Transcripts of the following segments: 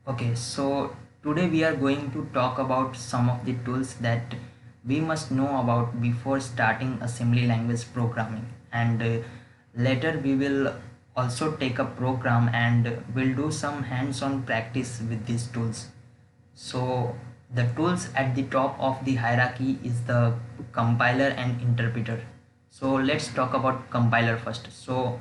Okay, so today we are going to talk about some of the tools that we must know about before starting assembly language programming, and later we will also take a program and we'll do some hands-on practice with these tools. So the tools at the top of the hierarchy is the compiler and interpreter. So let's talk about compiler first. So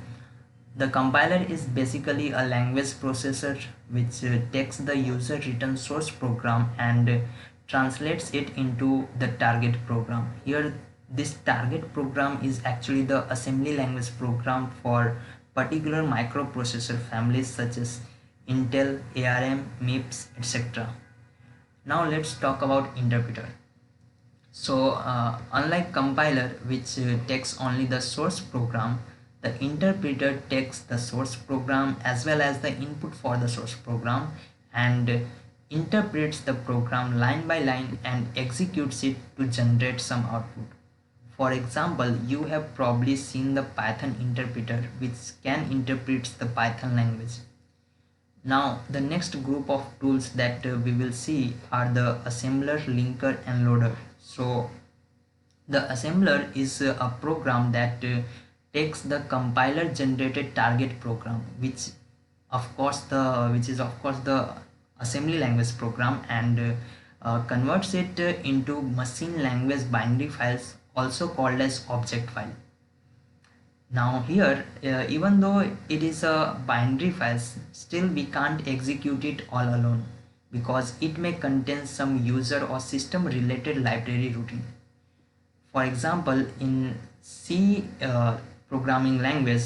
the compiler is basically a language processor which takes the user written source program and translates it into the target program. Here this target program is actually the assembly language program for particular microprocessor families such as Intel, ARM, MIPS, etc. Now let's talk about interpreter. So unlike compiler which takes only the source program, the interpreter takes the source program as well as the input for the source program and interprets the program line by line and executes it to generate some output. For example, you have probably seen the Python interpreter which can interpret the Python language. Now the next group of tools that we will see are the assembler, linker and loader. So the assembler is a program that takes the compiler generated target program, which is of course the assembly language program, and converts it into machine language binary files, also called as object file. Now here, even though it is a binary file, still we can't execute it all alone because it may contain some user or system related library routine. For example, in C programming language,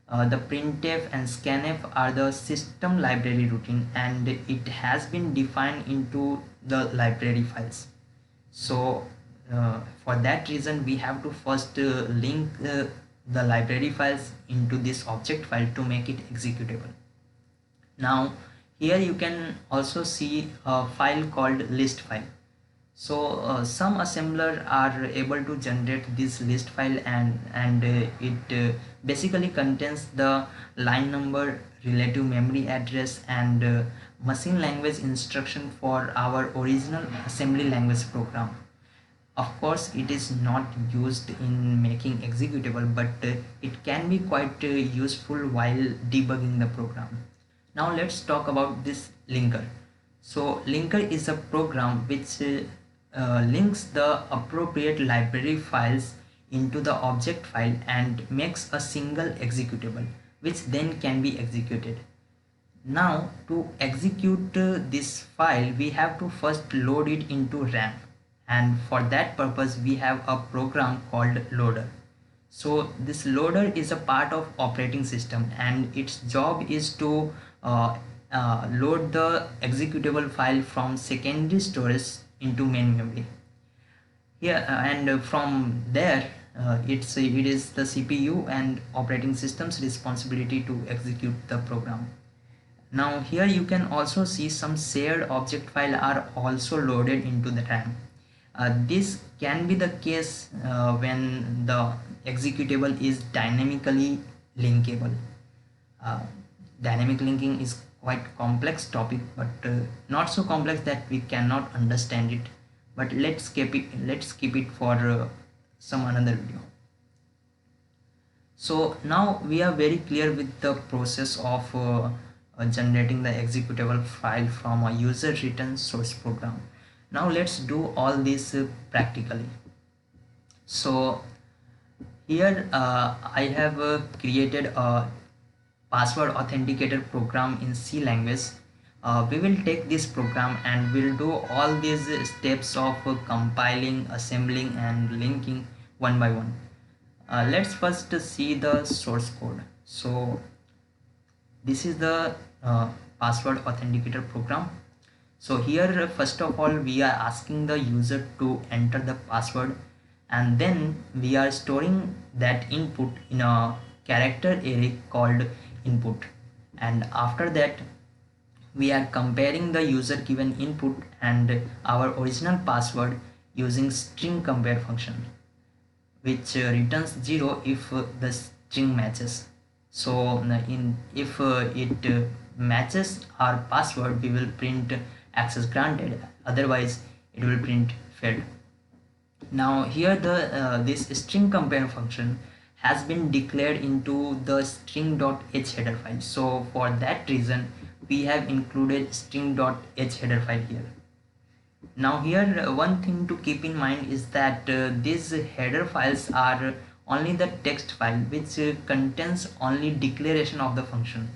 the printf and scanf are the system library routine and it has been defined into the library files. So for that reason we have to first link the library files into this object file to make it executable. Now here you can also see a file called list file. So some assembler are able to generate this list file, and it basically contains the line number, relative memory address and machine language instruction for our original assembly language program. Of course it is not used in making executable, but it can be quite useful while debugging the program. Now let's talk about this linker. So linker is a program which links the appropriate library files into the object file and makes a single executable which then can be executed. Now to execute this file we have to first load it into RAM, and for that purpose we have a program called loader. So this loader is a part of operating system and its job is to load the executable file from secondary storage into main memory. Here and from there it is the CPU and operating system's responsibility to execute the program. Now here you can also see some shared object file are also loaded into the RAM. This can be the case when the executable is dynamically linkable. Uh, Dynamic linking is quite complex topic, but not so complex that we cannot understand it. But let's skip it. Let's skip it for some another video. So now we are very clear with the process of generating the executable file from a user written source program. Now let's do all this practically. So here I have created a password authenticator program in C language. We will take this program and we'll do all these steps of compiling, assembling and linking one by one. Let's first see the source code. So this is the password authenticator program. So here first of all we are asking the user to enter the password, and then we are storing that input in a character array called input, and after that we are comparing the user given input and our original password using string compare function, which returns 0 if the string matches. So if it matches our password, we will print access granted, otherwise it will print failed. Now here the this string compare function has been declared into the string.h header file. So for that reason we have included string.h header file here. Now here one thing to keep in mind is that these header files are only the text file which contains only declaration of the function.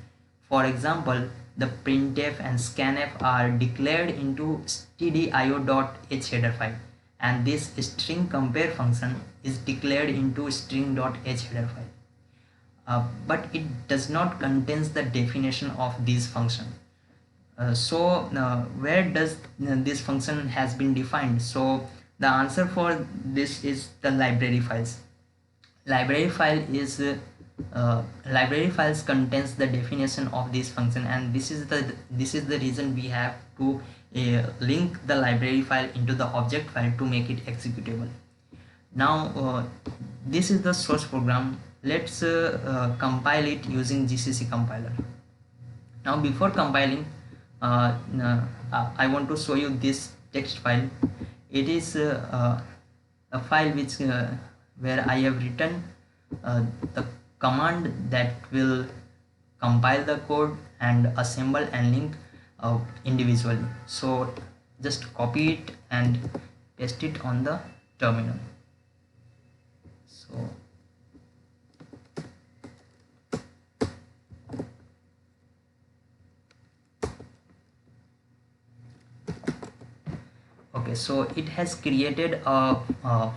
For example, the printf and scanf are declared into stdio.h header file, and this string compare function is declared into string.h header file. But it does not contains the definition of these function. Where does this function has been defined? So the answer for this is the library files. Library file is library files contains the definition of this function, and this is the reason we have to link the library file into the object file to make it executable. Now this is the source program. Let's compile it using GCC compiler. Now before compiling, I want to show you this text file. It is a file which where I have written the command that will compile the code and assemble and link individually. So just copy it and paste it on the terminal. So okay, so it has created a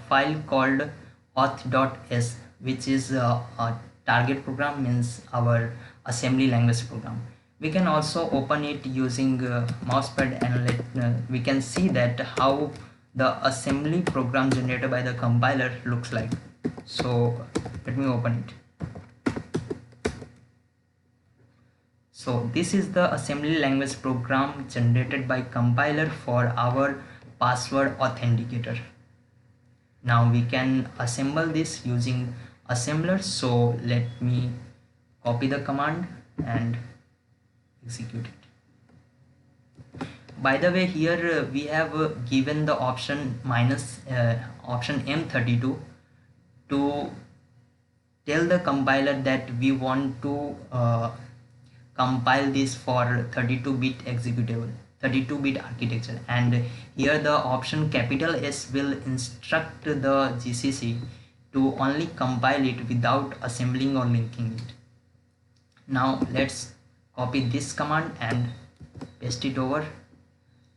file called auth.s, which is a target program, means our assembly language program. We can also open it using mousepad, and we can see that how the assembly program generated by the compiler looks like. So let me open it. So this is the assembly language program generated by compiler for our password authenticator. Now we can assemble this using assembler. So let me copy the command and execute it. By the way, here we have given the option option M32 to tell the compiler that we want to compile this for 32-bit executable, 32-bit architecture, and here the option capital S will instruct the GCC to only compile it without assembling or linking it. Now let's copy this command and paste it over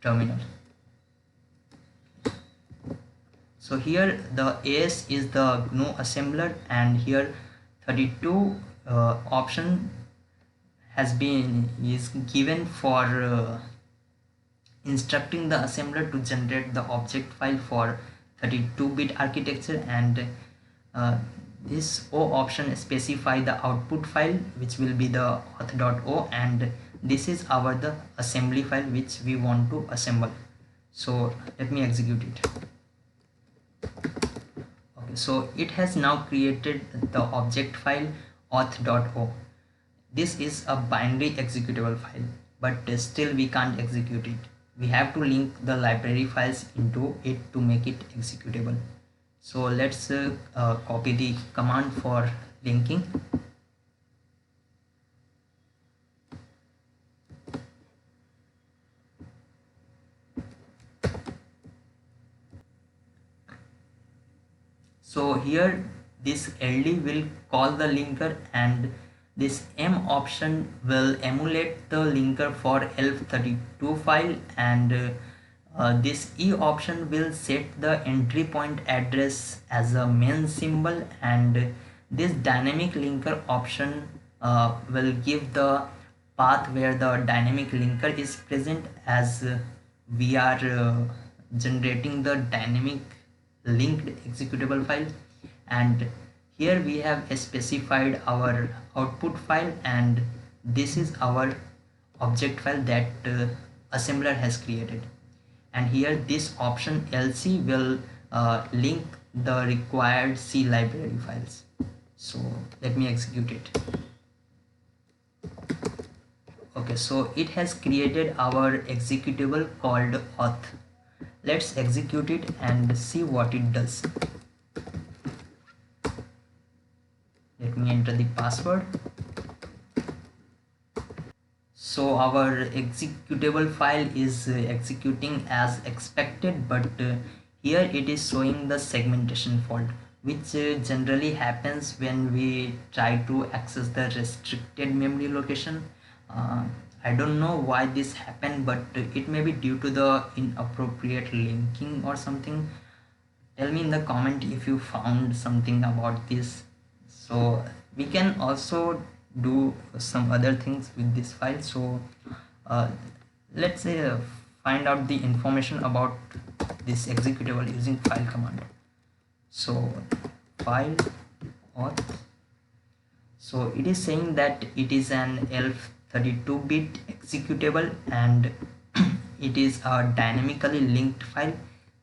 terminal. So here the AS is the GNU assembler, and here 32 option is given for instructing the assembler to generate the object file for 32-bit architecture, and this O option specify the output file, which will be the auth.o, and this is our the assembly file which we want to assemble. So let me execute it. Okay, so it has now created the object file auth.o. This is a binary executable file, but still we can't execute it. We have to link the library files into it to make it executable. So let's copy the command for linking. So here this LD will call the linker, and this M option will emulate the linker for ELF32 file, and this E option will set the entry point address as a main symbol, and this dynamic linker option will give the path where the dynamic linker is present, as we are generating the dynamic linked executable file. And here we have specified our output file, and this is our object file that assembler has created. And here this option LC will link the required C library files. So let me execute it. Okay, so it has created our executable called auth. Let's execute it and see what it does. Let me enter the password. So our executable file is executing as expected, but here it is showing the segmentation fault, which generally happens when we try to access the restricted memory location. uh, I don't know why this happened, but it may be due to the inappropriate linking or something. Tell me in the comment if you found something about this. So we can also do some other things with this file. So uh, let's say find out the information about this executable using file command. So file auth. So it is saying that it is an ELF32-bit executable, and it is a dynamically linked file.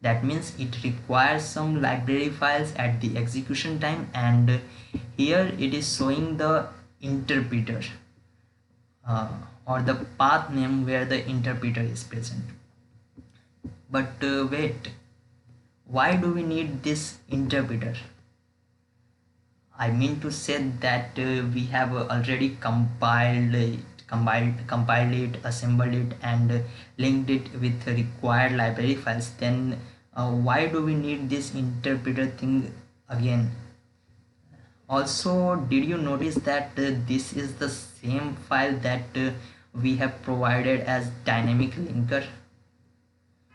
That means it requires some library files at the execution time, and here it is showing the interpreter uh, or the path name where the interpreter is present. But wait, why do we need this interpreter? I mean to say that we have already compiled it, assembled it, and linked it with required library files. Then why do we need this interpreter thing again? Also, did you notice that this is the same file that we have provided as dynamic linker?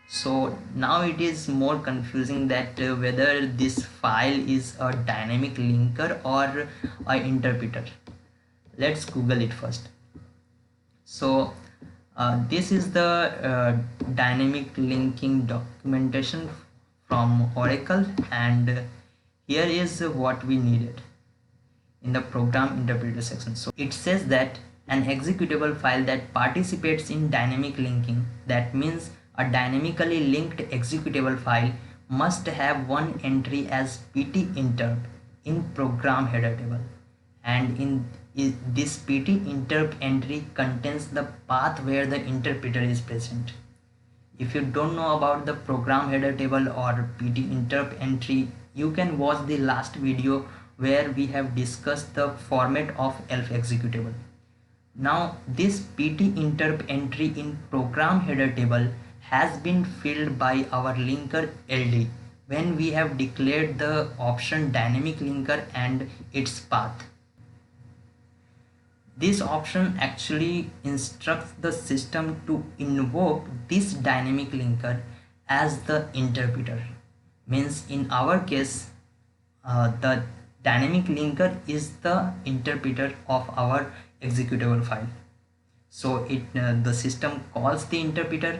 So now it is more confusing that whether this file is a dynamic linker or a interpreter. Let's Google it first. So this is the dynamic linking documentation from Oracle, and here is what we needed in the program interpreter section. So it says that an executable file that participates in dynamic linking, that means a dynamically linked executable file, must have one entry as PT-interp in program header table, and in this PT-interp entry contains the path where the interpreter is present. If you don't know about the program header table or PT-interp entry, you can watch the last video where we have discussed the format of ELF executable. Now this PT-interp entry in program header table has been filled by our linker LD when we have declared the option dynamic linker and its path. This option actually instructs the system to invoke this dynamic linker as the interpreter. Means in our case, the dynamic linker is the interpreter of our executable file. So the system calls the interpreter,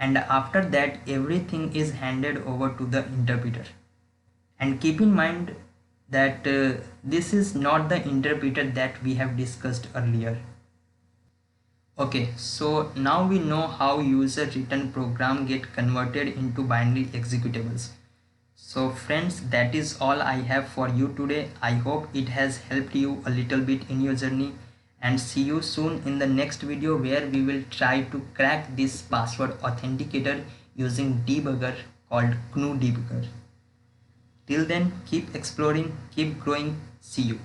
and after that everything is handed over to the interpreter. And keep in mind that this is not the interpreter that we have discussed earlier. Okay, so now we know how user written program get converted into binary executables. So friends, that is all I have for you today. I hope it has helped you a little bit in your journey, and see you soon in the next video where we will try to crack this password authenticator using debugger called GNU Debugger. Till then, keep exploring, keep growing. See you.